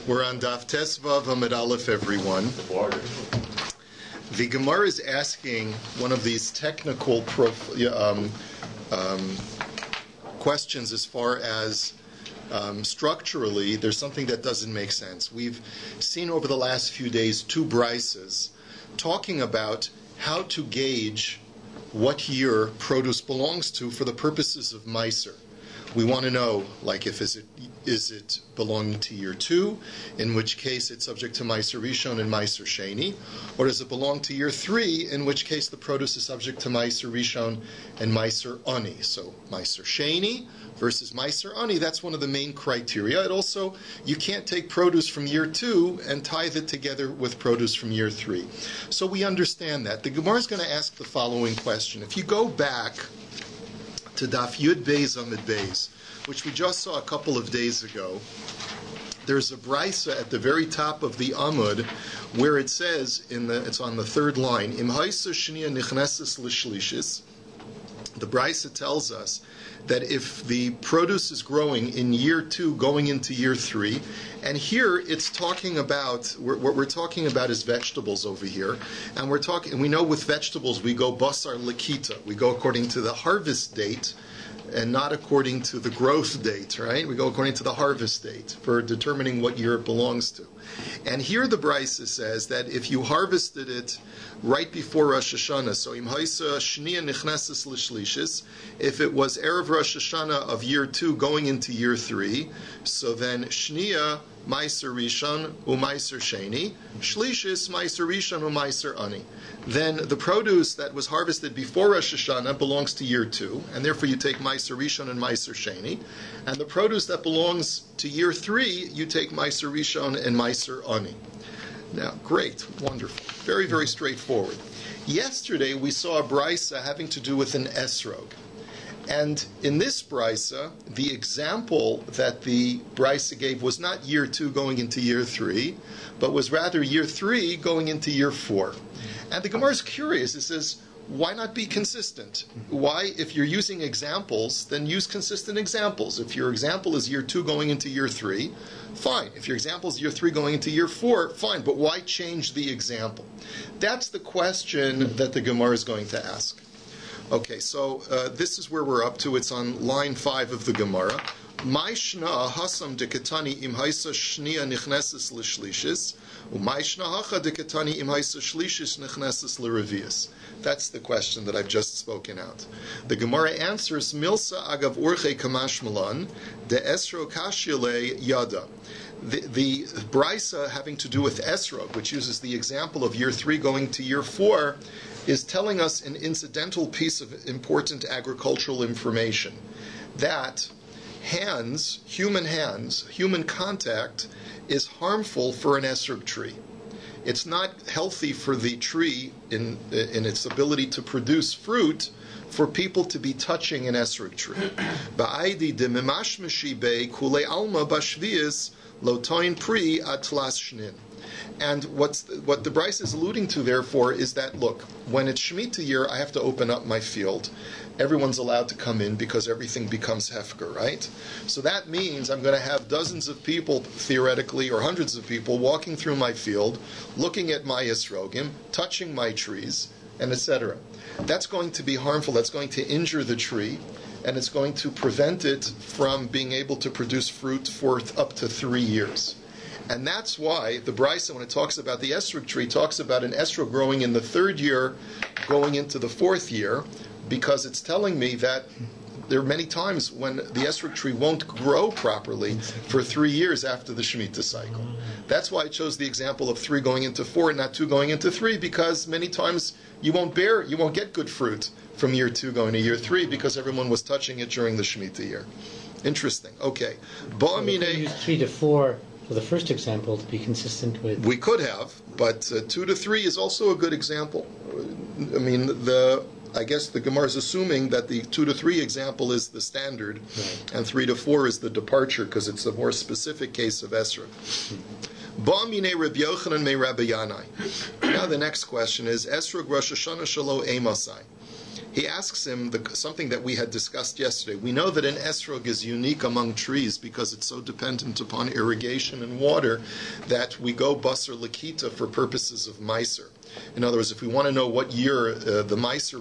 We're on DAF Tesvav Amid Aleph, everyone. The Gemara is asking one of these technical questions as far as structurally, there's something that doesn't make sense. We've seen over the last few days two brises talking about how to gauge what year produce belongs to for the purposes of Meiser. We want to know, like, if is it belonging to year 2, in which case it's subject to Meiser Rishon and Meiser Sheni, or does it belong to year 3, in which case the produce is subject to Meiser Rishon and Meiser Ani. So Meiser Sheni versus Meiser Ani, that's one of the main criteria. It also, you can't take produce from year 2 and tithe it together with produce from year 3. So we understand that. The Gemara is going to ask the following question. If you go back to Daf Yud Beis Amid Beis, which we just saw a couple of days ago, there's a brisa at the very top of the Amud where it says, it's on the third line, Im haisa shniya nichneses l'shlishis. The brisa tells us that if the produce is growing in year 2 going into year 3, and here it's talking about, what we're talking about is vegetables over here, and we know with vegetables we go basar likita, we go according to the harvest date and not according to the growth date, right? We go according to the harvest date for determining what year it belongs to. And here the brisa says that if you harvested it right before Rosh HaShana, so im haisa shniya nichneses l'shlishis, if it was Erev Rosh HaShana of year 2 going into year 3, so then shniya Meiser Rishon u'Meiser Sheni, Shlishis Meiser Rishon u'Meiser Ani. Then the produce that was harvested before Rosh Hashanah belongs to year 2, and therefore you take Meiser Rishon and Meiser Sheni. And the produce that belongs to year 3, you take Meiser Rishon and Meiser Ani. Now, great, wonderful, very, very straightforward. Yesterday we saw a brisa having to do with an esrog. And in this brisa, the example that the brisa gave was not year 2 going into year 3, but was rather year 3 going into year 4. And the Gemara is curious. It says, why not be consistent? Why, if you're using examples, then use consistent examples. If your example is year 2 going into year 3, fine. If your example is year 3 going into year 4, fine. But why change the example? That's the question that the Gemara is going to ask. Okay, so this is where we're up to. It's on line 5 of the Gemara. My shna hasam dekatani im haisa shniya nichneses l'shlishis, u'may shna hacha dekatani im haisa shlishis nichneses l'revius. That's the question that I've just spoken out. The Gemara answers, Milsa agav urche kamash malan, de esro kashyale yada. The brisa having to do with esrog, which uses the example of year 3 going to year 4, is telling us an incidental piece of important agricultural information, that human contact is harmful for an esrog tree. It's not healthy for the tree in its ability to produce fruit for people to be touching an esrog tree. Ba'aydi de memashmeshi be kule alma bashvius lotoin pri atlas shnin. And what the Bryce is alluding to, therefore, is that, look, when it's Shemitah year, I have to open up my field. Everyone's allowed to come in because everything becomes hefker, right? So that means I'm going to have dozens of people, theoretically, or hundreds of people walking through my field, looking at my esrogim, touching my trees, and etc. That's going to be harmful. That's going to injure the tree, and it's going to prevent it from being able to produce fruit for up to 3 years. And that's why the Brisa, when it talks about the esrog tree, talks about an esrog growing in the 3rd year, going into the 4th year, because it's telling me that there are many times when the esrog tree won't grow properly for 3 years after the Shemitah cycle. That's why I chose the example of 3 going into 4 and not 2 going into 3, because many times you won't get good fruit from year 2 going to year 3 because everyone was touching it during the Shemitah year. Interesting. Okay. So we use 3 to 4 for the first example to be consistent with... We could have, but 2 to 3 is also a good example. I mean, I guess the Gemara is assuming that the 2 to 3 example is the standard, right, and 3 to 4 is the departure because it's a more specific case of esrog. Ba'amine Reb Yochanan me Rabbi Yanai. Now the next question is, esrog Rosh HaShana shalo emasai. he asks him something that we had discussed yesterday. We know that an esrog is unique among trees because it's so dependent upon irrigation and water that we go basar lakita for purposes of meiser. In other words, if we want to know what year the meiser,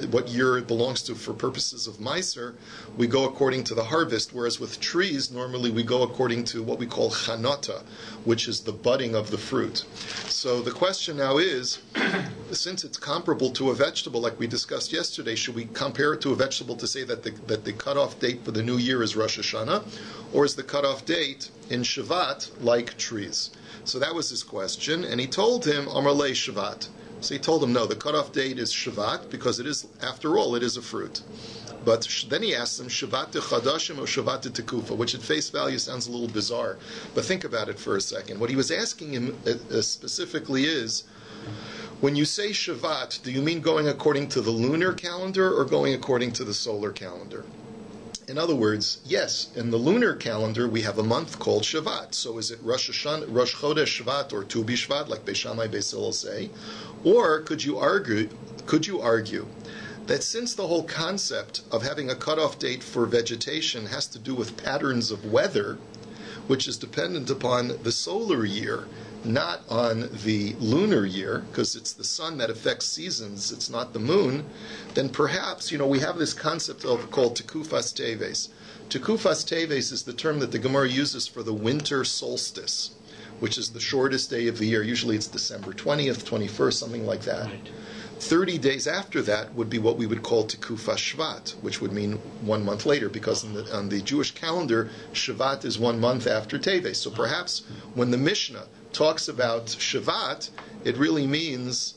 what year it belongs to for purposes of meiser, we go according to the harvest. Whereas with trees, normally we go according to what we call chanata, which is the budding of the fruit. So the question now is, since it's comparable to a vegetable, like we discussed yesterday, should we compare it to a vegetable to say that the cutoff date for the new year is Rosh HaShana, or is the cutoff date in Shavat like trees? So that was his question, and he told him, Amar le Shavat. So he told him, no, the cutoff date is Shavat, because it is, after all, it is a fruit. But then he asked him, Shavat de Chadashim or Shavat de Tekufa, which at face value sounds a little bizarre. But think about it for a second. What he was asking him specifically is, when you say Shavat, do you mean going according to the lunar calendar or going according to the solar calendar? In other words, yes, in the lunar calendar we have a month called Shavat. So is it Rosh HaShana, Rosh Chodesh Shvat or Tu B'Shvat, like Beis Shammai, Beis Hillel say? Or could you argue that since the whole concept of having a cutoff date for vegetation has to do with patterns of weather, which is dependent upon the solar year, not on the lunar year, because it's the sun that affects seasons, it's not the moon, then perhaps, we have this concept called Tekufas Teves. Tekufas Teves is the term that the Gemara uses for the winter solstice, which is the shortest day of the year. Usually it's December 20th, 21st, something like that. Right. 30 days after that would be what we would call Tekufas Shvat, which would mean 1 month later, because on the Jewish calendar, Shvat is 1 month after Teves. So perhaps when the Mishnah talks about Shavat, it really means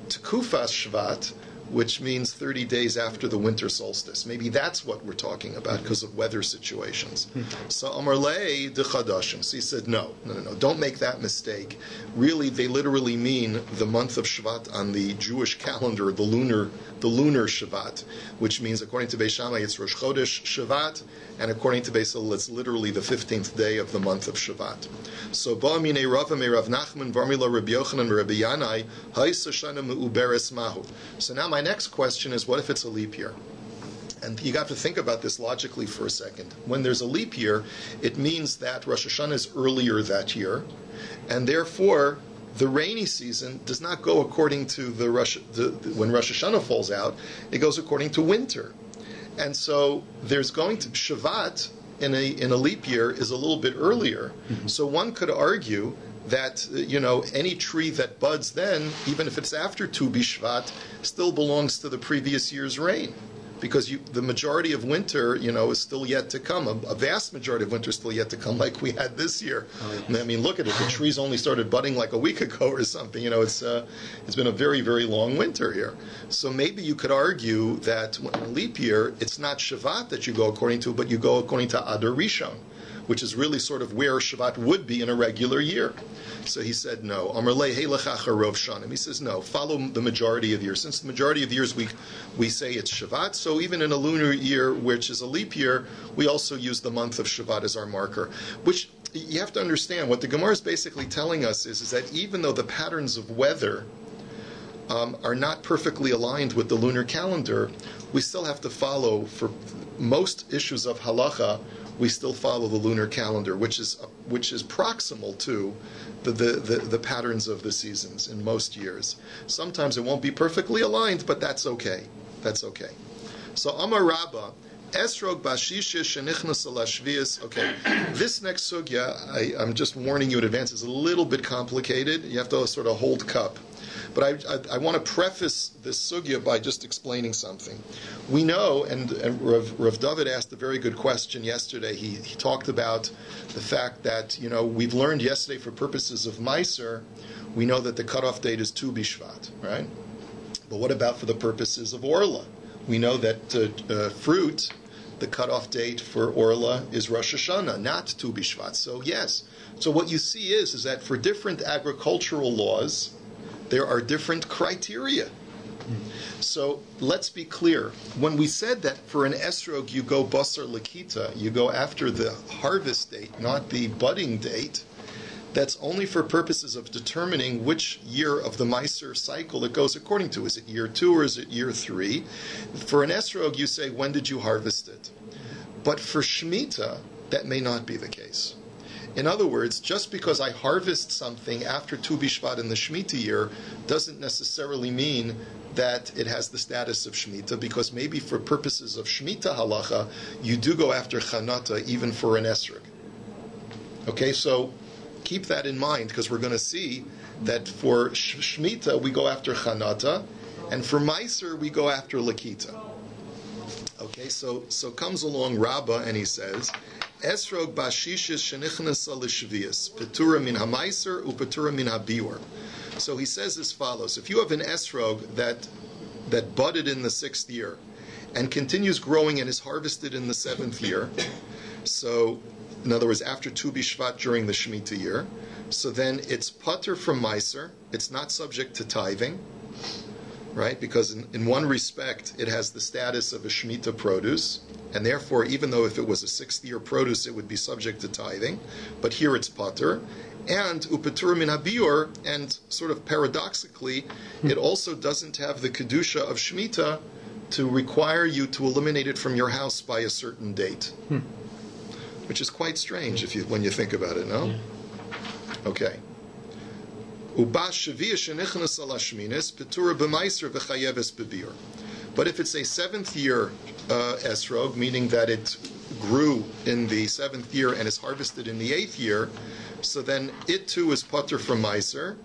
Tekufas Shvat, which means 30 days after the winter solstice. Maybe that's what we're talking about because of weather situations. So Amar lei de Chadashim. So he said, no, don't make that mistake. Really, they literally mean the month of Shvat on the Jewish calendar, the lunar Shvat, which means according to Beis Shammai it's Rosh Chodesh Shvat, and according to Beis Hillel it's literally the 15th day of the month of Shvat. So Ba Minei Rava Me Rav Nachman Varmila Rabbi Yochanan Rabbi Yanai Ha'is Shana Me'uberes Mahu. So now my next question is, what if it's a leap year? And you got to think about this logically for a second. When there's a leap year, it means that Rosh HaShana is earlier that year, and therefore the rainy season does not go according to when Rosh HaShana falls out. It goes according to winter. And so there's going to Shavat in a leap year is a little bit earlier. Mm-hmm. So one could argue that any tree that buds then, even if it's after Tu B'Shvat, still belongs to the previous year's rain, because the majority of winter, is still yet to come. A vast majority of winter is still yet to come, like we had this year. Oh, yes. I mean, look at it. The trees only started budding like a week ago or something. It's been a very, very long winter here. So maybe you could argue that in a leap year, it's not Shavat that you go according to, but you go according to Adar Rishon, which is really sort of where Shavat would be in a regular year. So he said no. Amar le heilachacha rov shanim. He says no. Follow the majority of years. Since the majority of years we say it's Shavat, so even in a lunar year, which is a leap year, we also use the month of Shavat as our marker. Which you have to understand. What the Gemara is basically telling us is that even though the patterns of weather are not perfectly aligned with the lunar calendar, we still have to follow, for most issues of halacha, we still follow the lunar calendar, which is proximal to the patterns of the seasons in most years. Sometimes it won't be perfectly aligned, but that's okay. That's okay. So Amar Rabba, Esrog Bashisha Shenichnas Alashvias. Okay, this next sugya, I'm just warning you in advance, is a little bit complicated. You have to sort of hold cup. But I want to preface this sugya by just explaining something. We know, and Rav David asked a very good question yesterday. He talked about the fact that, we've learned yesterday for purposes of Meiser, we know that the cutoff date is Tu B'Shvat, right? But what about for the purposes of Orla? We know that fruit, the cutoff date for Orla is Rosh HaShana, not Tu B'Shvat. So yes. So what you see is that for different agricultural laws, there are different criteria. So let's be clear. When we said that for an esrog you go basar lakita, you go after the harvest date, not the budding date, that's only for purposes of determining which year of the Meiser cycle it goes according to. Is it year 2 or is it year 3? For an esrog, you say, when did you harvest it? But for Shemitah, that may not be the case. In other words, just because I harvest something after Tu B'Shvat in the Shemitah year doesn't necessarily mean that it has the status of Shemitah, because maybe for purposes of Shemitah halacha, you do go after Chanata even for an esrog. Okay, so keep that in mind, because we're going to see that for Shemitah we go after Chanata, and for Meiser we go after Lakita. Okay, so comes along Rabba and he says, Esrog bashishis shenichnas l'shvius, petura min hamaiser upetura min habiur. So he says as follows: if you have an esrog that budded in the 6th year and continues growing and is harvested in the 7th year, so in other words, after Tu B'Shvat during the Shemitah year, so then it's pater from meiser, it's not subject to tithing, right? Because in one respect, it has the status of a Shemitah produce, and therefore, even though if it was a 6th year produce, it would be subject to tithing, but here it's pater. And upetur min habiur, and sort of paradoxically, it also doesn't have the kedusha of Shemitah to require you to eliminate it from your house by a certain date, which is quite strange when you think about it. No, okay. But if it's a 7th year esrog, meaning that it grew in the 7th year and is harvested in the 8th year, so then it too is pater from meiser,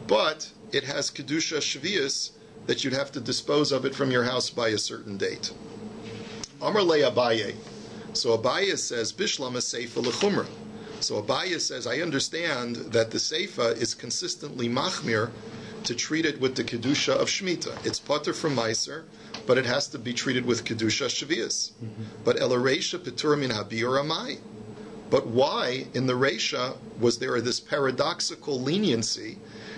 but it has kedusha shvius that you'd have to dispose of it from your house by a certain date. Amar le Abaye. So Abaye says, Bishlam is seifa lechumra. So Abaye says, I understand that the seifa is consistently machmir to treat it with the kedusha of Shemitah. It's pater from meiser, but it has to be treated with kedusha shvius. But el reisha petur min habiur amai. But why, in the Reisha, was there this paradoxical leniency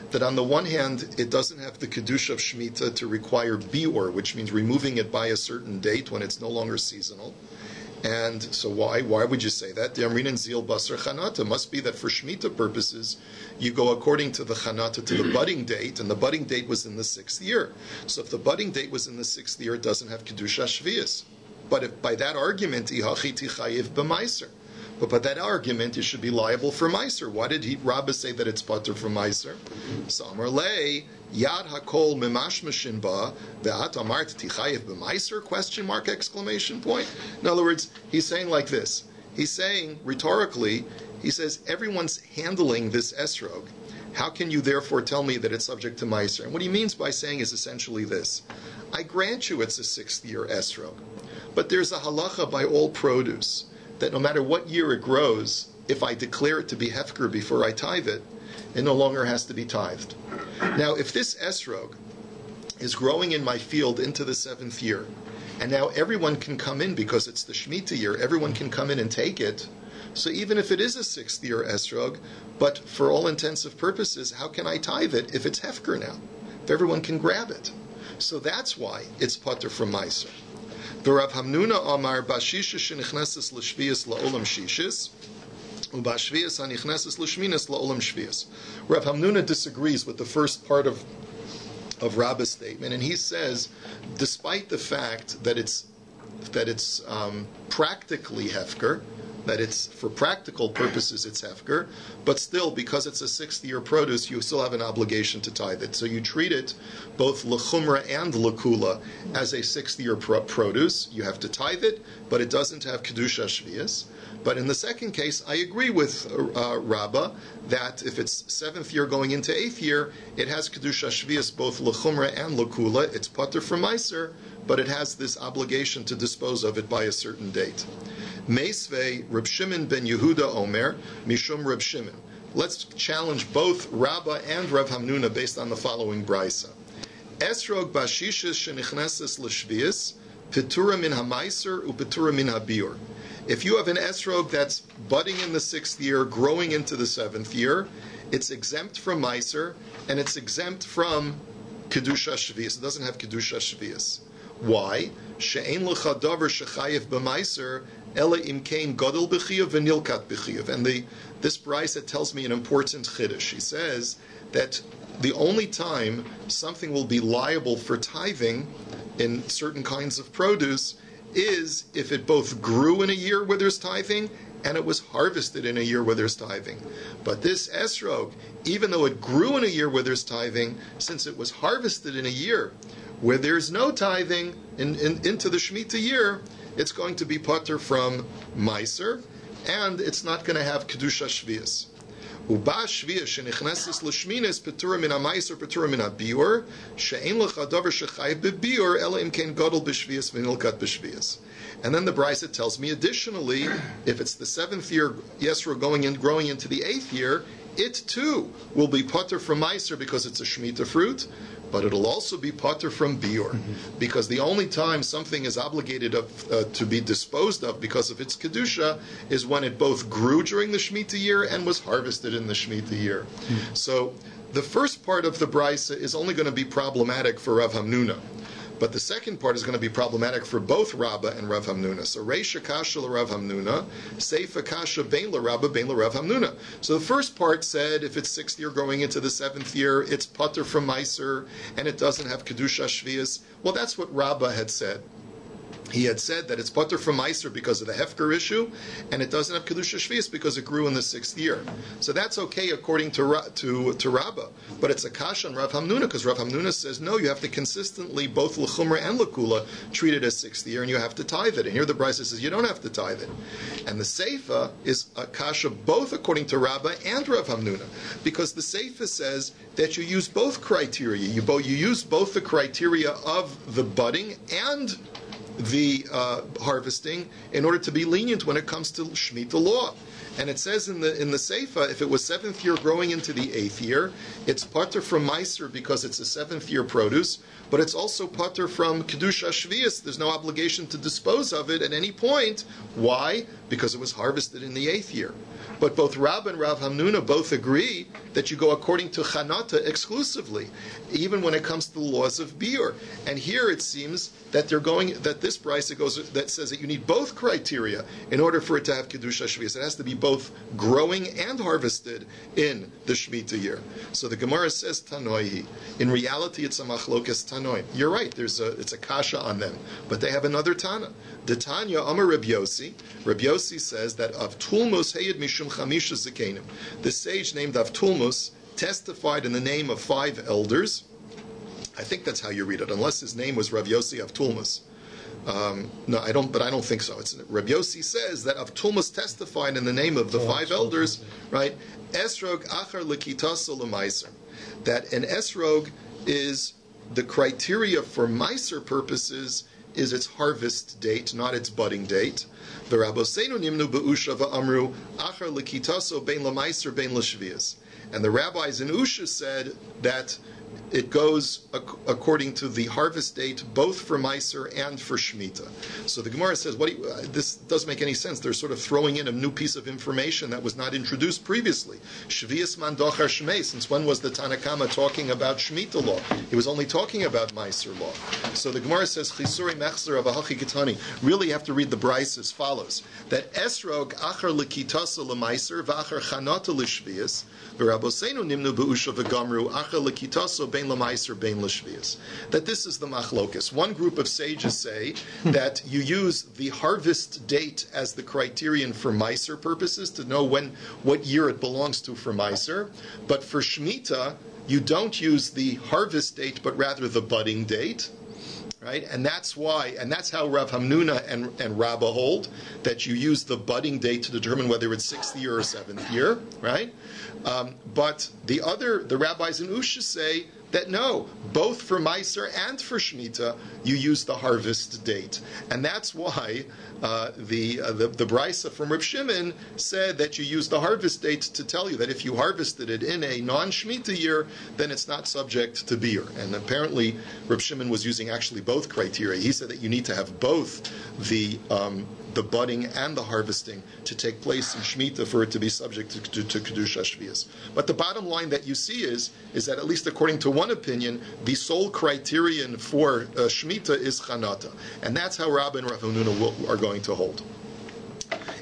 that on the one hand, it doesn't have the Kedusha of Shemitah to require biur, which means removing it by a certain date when it's no longer seasonal. And so why? Why would you say that? The Amrin and Zil Basar Chanata must be that for Shemitah purposes, you go according to the Chanata to the budding date, and the budding date was in the 6th year. So if the budding date was in the 6th year, it doesn't have Kedusha Shvius. But if by that argument, Ihachi Tichayev b'maiser. But by that argument, you should be liable for meiser. Why did Rabbi say that it's pater for meiser? Samar lei yad hakol memashmashin ba ve'at amart tichayev b'meiser? Question mark, exclamation point. In other words, he's saying like this. He's saying rhetorically, he says everyone's handling this esrog. How can you therefore tell me that it's subject to meiser? And what he means by saying is essentially this: I grant you it's a 6th year esrog, but there's a halacha by all produce that no matter what year it grows, if I declare it to be hefker before I tithe it, it no longer has to be tithed. Now, if this esrog is growing in my field into the 7th year, and now everyone can come in because it's the Shemitah year, everyone can come in and take it, so even if it is a 6th year esrog, but for all intensive purposes, how can I tithe it if it's hefker now? If everyone can grab it. So that's why it's pater from meiser. Rav Hamnuna Amar Bashisha Shenichneses L'Shvius La'olam Shishis Ubashvius Hanichneses L'Shminas La'olam Shvius. Rav Hamnuna disagrees with the first part of Rabba's statement, and he says, despite the fact that it's practically hefker, that it's for practical purposes it's hefker, but still because it's a 6th year produce, you still have an obligation to tithe it. So you treat it both lechumra and lekula as a 6th year produce. You have to tithe it, but it doesn't have kedusha shvius. But in the second case, I agree with Rabbah that if it's 7th year going into 8th year, it has kedusha shvius both lechumra and lekula. It's pater from meiser, but it has this obligation to dispose of it by a certain date. Meisvei Reb Shimon ben Yehuda Omer Mishum Reb Shimon. Let's challenge both Rabbah and Rav Hamnuna based on the following brisa. Esrog bashishis shenichneses l'shvius petura min hamaiser upetura min habiur. If you have an esrog that's budding in the 6th year, growing into the 7th year, it's exempt from meiser and it's exempt from kedusha shvius. It doesn't have kedusha shvius. Why? She'ein l'cha davar shechayev b'meiser Ela imkein godel b'chiyuv v'nilkat b'chiyuv. And this brisa tells me an important chiddush. He says that the only time something will be liable for tithing in certain kinds of produce is if it both grew in a year where there's tithing and it was harvested in a year where there's tithing. But this esrog, even though it grew in a year where there's tithing, since it was harvested in a year where there's no tithing into the Shemitah year, it's going to be patur from Meiser, and it's not going to have Kedusha Shvius. Uba Shvius shenichnesis l'shminis petura min ha-Meiser petura min ha-biur she'en lecha davar shechayev bebiur ela im ken gadol b'shvius v'nilkat b'shvius. And then the Brisa tells me, additionally, if it's the 7th year Yesro growing into the 8th year, it too will be patur from Meiser because it's a Shemitah fruit, but it'll also be patur from biur, because the only time something is obligated to be disposed of because of its kedusha is when it both grew during the Shemitah year and was harvested in the Shemitah year. So the first part of the Brisa is only going to be problematic for Rav Hamnuna. But the second part is going to be problematic for both Rabba and Rav Hamnuna. So Reisha Kasha Rav Hamnuna, Seifa Kasha Bein Rabba Bein Rav Hamnuna. So the first part said if it's 6th year going into the 7th year, it's patur from Meiser and it doesn't have Kedusha Shvius. Well, that's what Rabba had said. He had said that it's patur from Meiser because of the Hefker issue, and it doesn't have Kedusha Shvius because it grew in the 6th year. So that's okay according to Rabbah. But it's a kasha on Rav Hamnuna, because Rav Hamnuna says, no, you have to consistently, both L'chumra and L'kula, treat it as 6th year, and you have to tithe it. And here the Brisa says you don't have to tithe it. And the Seifa is a kasha both according to Rabbah and Rav Hamnuna, because the Seifa says that you use both criteria. You use both the criteria of the budding and the harvesting in order to be lenient when it comes to Shemitah law. And it says in the Seifa, if it was 7th year growing into the 8th year, it's patur from Meiser because it's a 7th year produce, but it's also patur from Kedusha Shvius. There's no obligation to dispose of it at any point. Why? Because it was harvested in the 8th year. But both Rab and Rav Hamnuna both agree that you go according to Chanata exclusively, even when it comes to the laws of Biur. And here it seems that this Brisa goes that says that you need both criteria in order for it to have Kedusha Shvius. It has to be both growing and harvested in the Shemitah year. So the Gemara says Tanoi. In reality, it's a machlokas Tanoi. You're right. It's a kasha on them, but they have another Tana. The Tanya Amar Rabbi Yossi. Rabbi Yossi says that of Tulmus Heyed Mishum Chamisha Zekenim. The sage named Avtulmus testified in the name of 5 elders. I think that's how you read it, unless his name was Rav Yossi Avtulmus. No, I don't think so. Rabbi Yossi says that Avtulmus testified in the name of the 5 elders, right? Esrog achar lekitasa l'maiser. That an esrog is the criteria for meiser purposes is its harvest date, not its budding date. V'rabosenu nimnu be'usha v'amru achar lekitaso bein l'maiser bein l'shvius. And the rabbis in Usha said that it goes according to the harvest date, both for Meiser and for Shemitah. So the Gemara says, this doesn't make any sense. They're sort of throwing in a new piece of information that was not introduced previously. Shvius man dochar shmei. Since when was the Tanakama talking about Shemitah law? He was only talking about Meiser law. So the Gemara says, Chisuri mechzer avahachi kitani. Really, you have to read the Bryce as follows: that esrog achar lekitasa lemeiser v'achar chanata l'shvius v'rabosenu nimnu be'usha v'gamru achar lekitasa bein l'maiser bein l'shvius. That this is the machlokus. One group of sages say that you use the harvest date as the criterion for meiser purposes to know what year it belongs to for meiser, but for Shemitah you don't use the harvest date but rather the budding date. Right, and that's how Rav Hamnuna and Rabbah hold that you use the budding date to determine whether it's 6th year or 7th year, right? But the rabbis in Usha say that no, both for Meiser and for Shemitah, you use the harvest date, and that's why the Brisa from Reb Shimon said that you use the harvest date to tell you that if you harvested it in a non-Shemitah year, then it's not subject to beer. And apparently, Reb Shimon was using actually both criteria. He said that you need to have both the budding and the harvesting to take place in Shemitah for it to be subject to Kedusha Shvius. But the bottom line that you see is that at least according to one opinion, the sole criterion for Shemitah is Chanata. And that's how Rabbi and Rav Hamnuna are going to hold.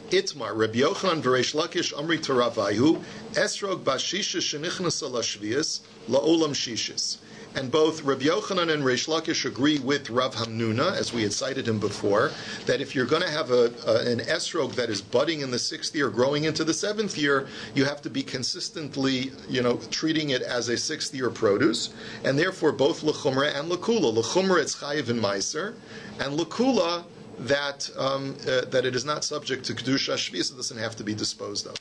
Itmar, Rabbi Yochanan v'Reish Lakish Amri Toravayu, Esrog Bashisha Shenichnasa Lashvias, La'olam Shishis. And both Rabbi Yochanan and Reish Lakish agree with Rav Hamnuna, as we had cited him before, that if you're going to have an esrog that is budding in the 6th year, growing into the 7th year, you have to be consistently, treating it as a 6th year produce. And therefore, both l'chumra and l'kula. L'chumra, it's chayiv and meiser, and l'kula, that it is not subject to kedusha shvius, it doesn't have to be disposed of.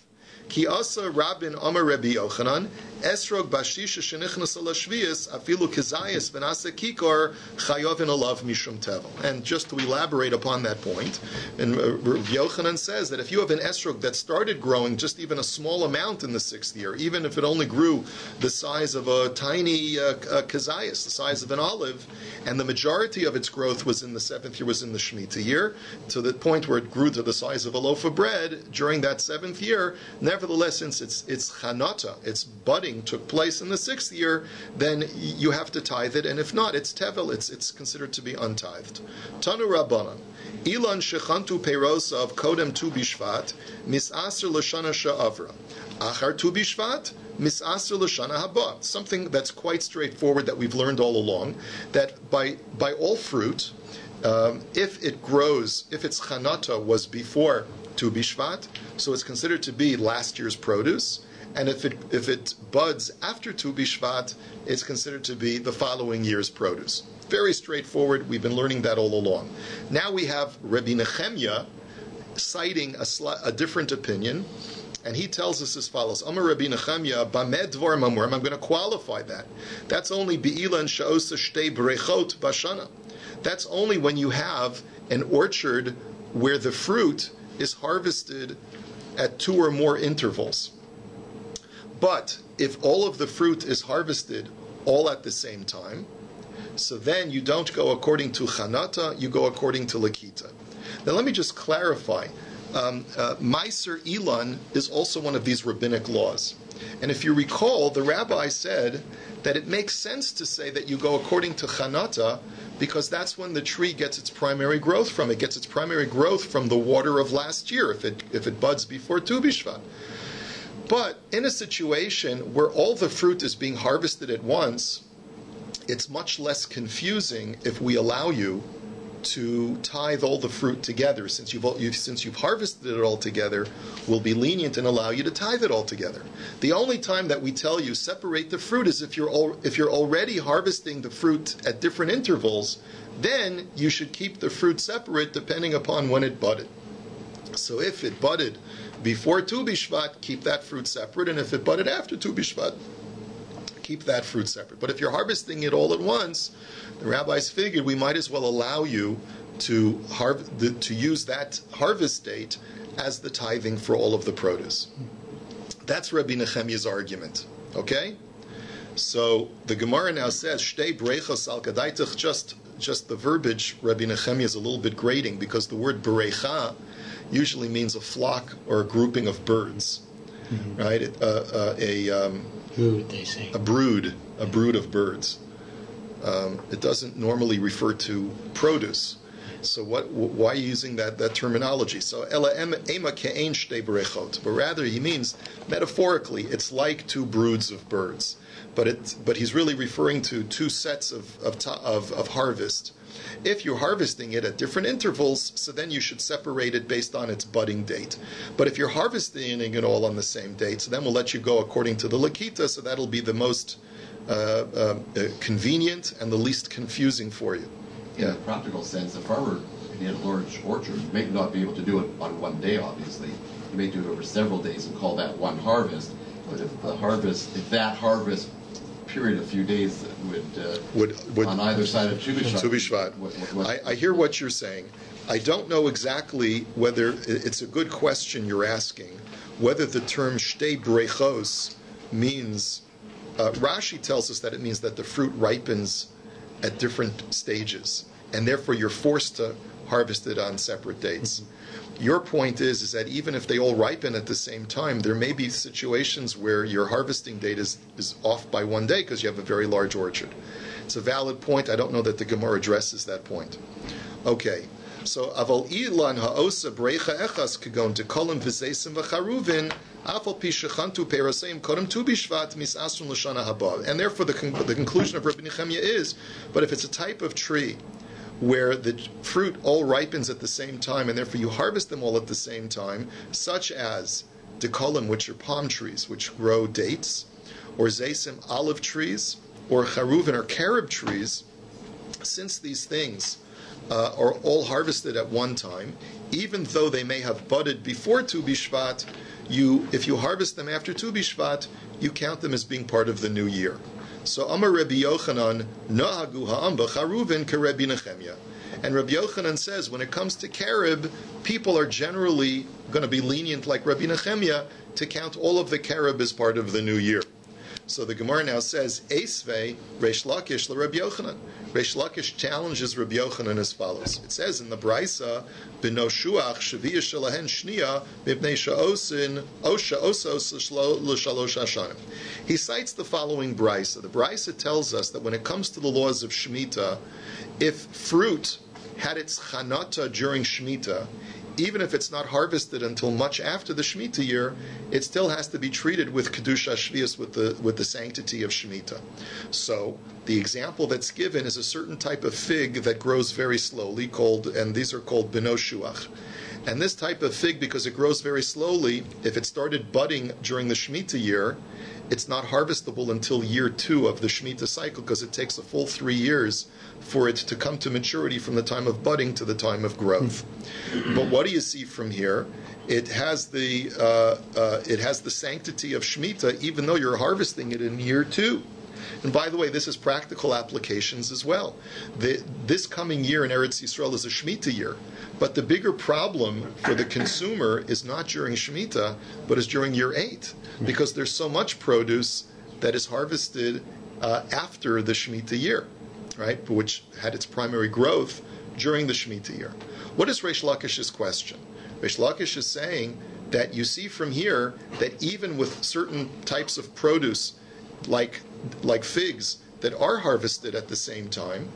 Ki asa Rabin Amar Rabbi Yochanan Esrog Bashisha Shenichnas Ala Shvius Afilu Kizayis Venasa Kikor Chayovin Alav Mishum Tevel. And just to elaborate upon that point, and Rabbi Yochanan says that if you have an esrog that started growing just even a small amount in the 6th year, even if it only grew the size of a tiny kazayas, the size of an olive, and the majority of its growth was in the 7th year, was in the Shemitah year, to the point where it grew to the size of a loaf of bread during that 7th year, nevertheless, since its chanata, its budding, took place in the 6th year, then you have to tithe it, and if not, it's tevel, it's considered to be untithed. Tanu Rabbanan, Ilan shechantu peirosa of kodem tu bishvat, misaser l'shana sha'avra. Achar tu bishvat, misaser l'shana haba. Something that's quite straightforward that we've learned all along, that by all fruit, if it grows, if its chanata was before Tu Bishvat, so it's considered to be last year's produce, and if it buds after Tu Bishvat, it's considered to be the following year's produce. Very straightforward. We've been learning that all along. Now we have Rabbi Nechemia citing a different opinion, and he tells us as follows: Amar Rabbi Nechemia, Bamed Dvar Mamurim. I'm going to qualify that. That's only Be'ilan Sha'osa Shtei Brechot Bashana. That's only when you have an orchard where the fruit is harvested at 2 or more intervals. But if all of the fruit is harvested all at the same time, so then you don't go according to chanata, you go according to lakita. Now let me just clarify. Meiser Ilan is also one of these rabbinic laws. And if you recall, the rabbi said that it makes sense to say that you go according to chanata, because that's when the tree gets its primary growth from. It gets its primary growth from the water of last year, if it buds before Tu Bishvat. But in a situation where all the fruit is being harvested at once, it's much less confusing if we allow you to tithe all the fruit together. Since you've harvested it all together, we'll be lenient and allow you to tithe it all together. The only time that we tell you separate the fruit is if you're already harvesting the fruit at different intervals. Then you should keep the fruit separate depending upon when it budded. So if it budded before Tu Bishvat, keep that fruit separate, and if it budded after Tu Bishvat, keep that fruit separate. But if you're harvesting it all at once, the rabbis figured we might as well allow you to use that harvest date as the tithing for all of the produce. That's Rabbi Nechemia's argument. Okay? So the Gemara now says, Shtei brechos al kadaitach, just the verbiage, Rabbi Nechemia is a little bit grating, because the word berecha usually means a flock or a grouping of birds. Mm-hmm. Right? Brood, they say. A brood of birds. It doesn't normally refer to produce. So why are you using that terminology? So ela ema ke'ein shtei berechot, but rather he means metaphorically it's like 2 broods of birds. But he's really referring to 2 sets of harvest. If you're harvesting it at different intervals, so then you should separate it based on its budding date. But if you're harvesting it all on the same date, so then we'll let you go according to the lakita, so that'll be the most convenient and the least confusing for you. In a practical sense, a farmer, if he had a large orchard, may not be able to do it on one day, obviously. He may do it over several days and call that one harvest. But if that harvest period, a few days would on either side of Tu Bishvat. I hear what you're saying. I don't know exactly whether it's a good question you're asking, whether the term shtei brechos means, Rashi tells us that it means that the fruit ripens at different stages, and therefore you're forced to harvest it on separate dates. Your point is that even if they all ripen at the same time, there may be situations where your harvesting date is off by 1 day because you have a very large orchard. It's a valid point. I don't know that the Gemara addresses that point. Okay. So aval ilan ha'osa breicha echas kagon dekolim v'zeisim v'charuvin afal pi shechantu peraseim kodem tu bishvat misasrun l'shana haba. And therefore the conclusion of Rabbi Nechemia is, but if it's a type of tree where the fruit all ripens at the same time, and therefore you harvest them all at the same time, such as dekolim, which are palm trees, which grow dates, or zeisim, olive trees, or charuvin, or carob trees, since these things are all harvested at one time, even though they may have budded before Tu B'Shvat, if you harvest them after Tu B'Shvat, you count them as being part of the new year. So Amar Rabbi Yochanan, Nahagu ha'am b'charuvin k'Rebbi Nechemia. And Rabbi Yochanan says, when it comes to carob, people are generally going to be lenient like Rabbi Nechemia to count all of the carob as part of the new year. So the Gemara now says, Eisvei Reish Lakish l'Rabbi Yochanan. Reish Lakish challenges Rabbi Yochanan as follows. It says in the Brisa, B'no shuach sheviyah shelahen shniya mipnei sha'osin osha osos l'shalosh hashanim. He cites the following Brisa. The Brisa tells us that when it comes to the laws of Shemitah, if fruit had its chanata during Shemitah, even if it's not harvested until much after the Shemitah year, it still has to be treated with Kedusha Shvius, with the sanctity of Shemitah. So the example that's given is a certain type of fig that grows very slowly, and these are called B'no Shuach. And this type of fig, because it grows very slowly, if it started budding during the Shemitah year, it's not harvestable until year 2 of the Shemitah cycle, because it takes a full 3 years for it to come to maturity from the time of budding to the time of growth. But what do you see from here? It has the sanctity of Shemitah, even though you're harvesting it in year 2. And by the way, this is practical applications as well. This coming year in Eretz Yisrael is a Shemitah year, but the bigger problem for the consumer is not during Shemitah, but is during year 8, because there's so much produce that is harvested after the Shemitah year, right, which had its primary growth during the Shemitah year. What is Reish Lakish's question? Reish Lakish is saying that you see from here that even with certain types of produce, like figs, that are harvested at the same time,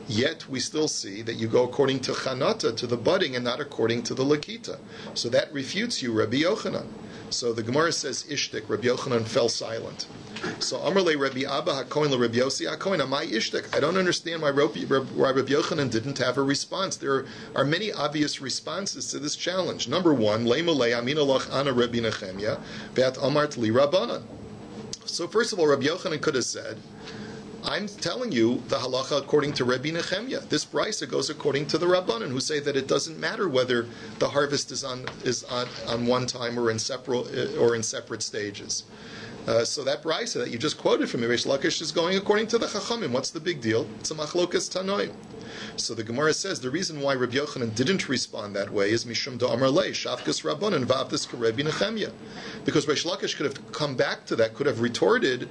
yet we still see that you go according to chanata, to the budding, and not according to the lakita. So that refutes you, Rabbi Yochanan. So the Gemara says, Ishtik, Rabbi Yochanan fell silent. So Amarle Rabbi Abba HaKoin le Rabbi Yossi HaKoin, Amai Ishtik. I don't understand why Rabbi Yochanan didn't have a response. There are many obvious responses to this challenge. Number one, Leimale Amina Loch Ana Rabbi Nechemia, Ve'at Amart Li Rabbanan. So first of all, Rabbi Yochanan could have said, I'm telling you the halacha according to Rabbi Nechemia. This brisa goes according to the Rabbanan, who say that it doesn't matter whether the harvest is on one time or in separate stages. So that brisa that you just quoted from Reish Lakish is going according to the Chachamim. What's the big deal? It's a machlokas tanoim. So the Gemara says the reason why Rabbi Yochanan didn't respond that way is mishum da'amar lei shafkas rabbanan v'avdis k'Rebbi Nechemia, because Reish Lakish could have come back to that, could have retorted,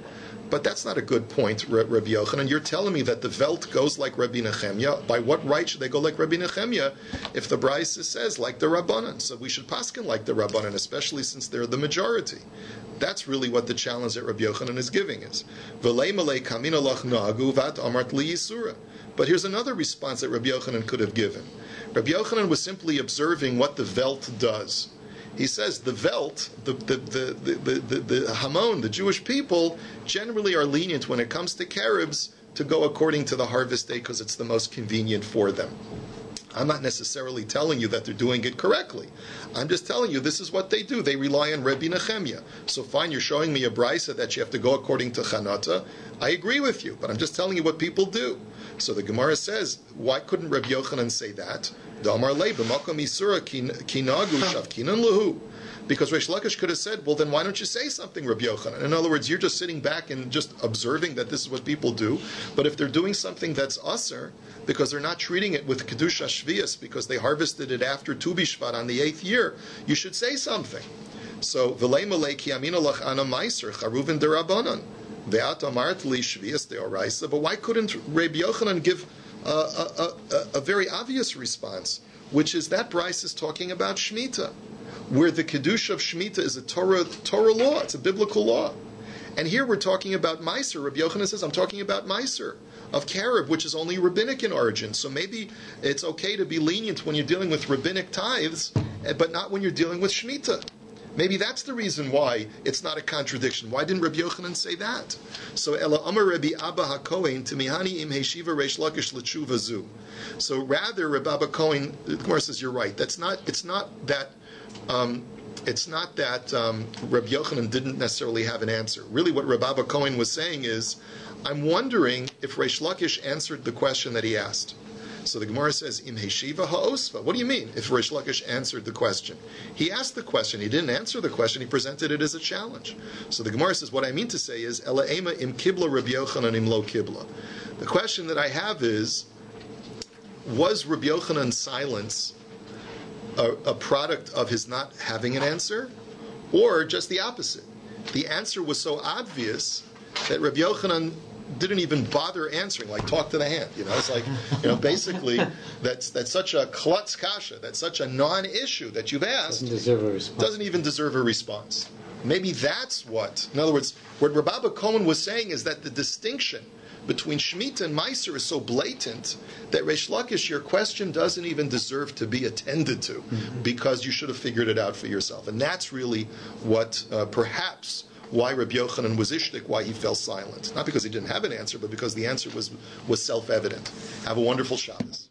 but that's not a good point, Rabbi Yochanan. You're telling me that the Velt goes like Rabbi Nechemia. By what right should they go like Rabbi Nechemia if the Brisa says like the Rabbanan? So we should paskin like the Rabbanan, especially since they're the majority. That's really what the challenge that Rabbi Yochanan is giving is. But here's another response that Rabbi Yochanan could have given. Rabbi Yochanan was simply observing what the Velt does. He says the Velt, the Hamon, the Jewish people, generally are lenient when it comes to carobs to go according to the harvest day because it's the most convenient for them. I'm not necessarily telling you that they're doing it correctly. I'm just telling you this is what they do. They rely on Rabbi Nechemia. So fine, you're showing me a brisa that you have to go according to Chanata. I agree with you, but I'm just telling you what people do. So the Gemara says, why couldn't Rabbi Yochanan say that? Because Reish Lakish could have said, well, then why don't you say something, Rabbi Yochanan? In other words, you're just sitting back and just observing that this is what people do. But if they're doing something that's aser, because they're not treating it with Kedusha Shvius, because they harvested it after Tu B'Shvat on the 8th year, you should say something. So, V'lei malei ki amina lach ana meiser, charuvin derabanan. Ve'at amart li Shvius deoraisa. But why couldn't Rabbi Yochanan give a very obvious response, which is that Bryce is talking about Shemitah, where the Kedusha of Shemitah is a Torah law, it's a biblical law. And here we're talking about Meiser. Rabbi Yochanan says, I'm talking about Meiser of Carob, which is only rabbinic in origin. So maybe it's okay to be lenient when you're dealing with rabbinic tithes, but not when you're dealing with Shemitah. Maybe that's the reason why it's not a contradiction. Why didn't Rabbi Yochanan say that? So Ela Amar Rabbi Abba HaKohen Timihani Im Heshiva Reish Lakish L'Tshuva Zu. So rather, Rabbi Abba Kohen, the Gemara says you're right. It's not that Rabbi Yochanan didn't necessarily have an answer. Really, what Rabbi Abba Kohen was saying is, I'm wondering if Reish Lakish answered the question that he asked. So the Gemara says, Im Heshiva Ha'osva. What do you mean, if Reish Lakish answered the question? He asked the question, he didn't answer the question, he presented it as a challenge. So the Gemara says, what I mean to say is, Ela Ema Im Kibla Rabbi Yochanan Im Lo Kibla. The question that I have is, was Rabbi Yochanan's silence a product of his not having an answer, or just the opposite? The answer was so obvious that Rabbi Yochanan didn't even bother answering, like talk to the hand. It's like, basically, that's such a klutz kasha, that's such a non-issue that you've asked, doesn't even deserve a response. Maybe that's what, in other words, what Rabbi Abba Kohen was saying is that the distinction between Shemitah and Meiser is so blatant that Reish Lakish, your question doesn't even deserve to be attended to, because you should have figured it out for yourself. And that's really what, perhaps, why Rabbi Yochanan was ishtik, why he fell silent. Not because he didn't have an answer, but because the answer was self-evident. Have a wonderful Shabbos.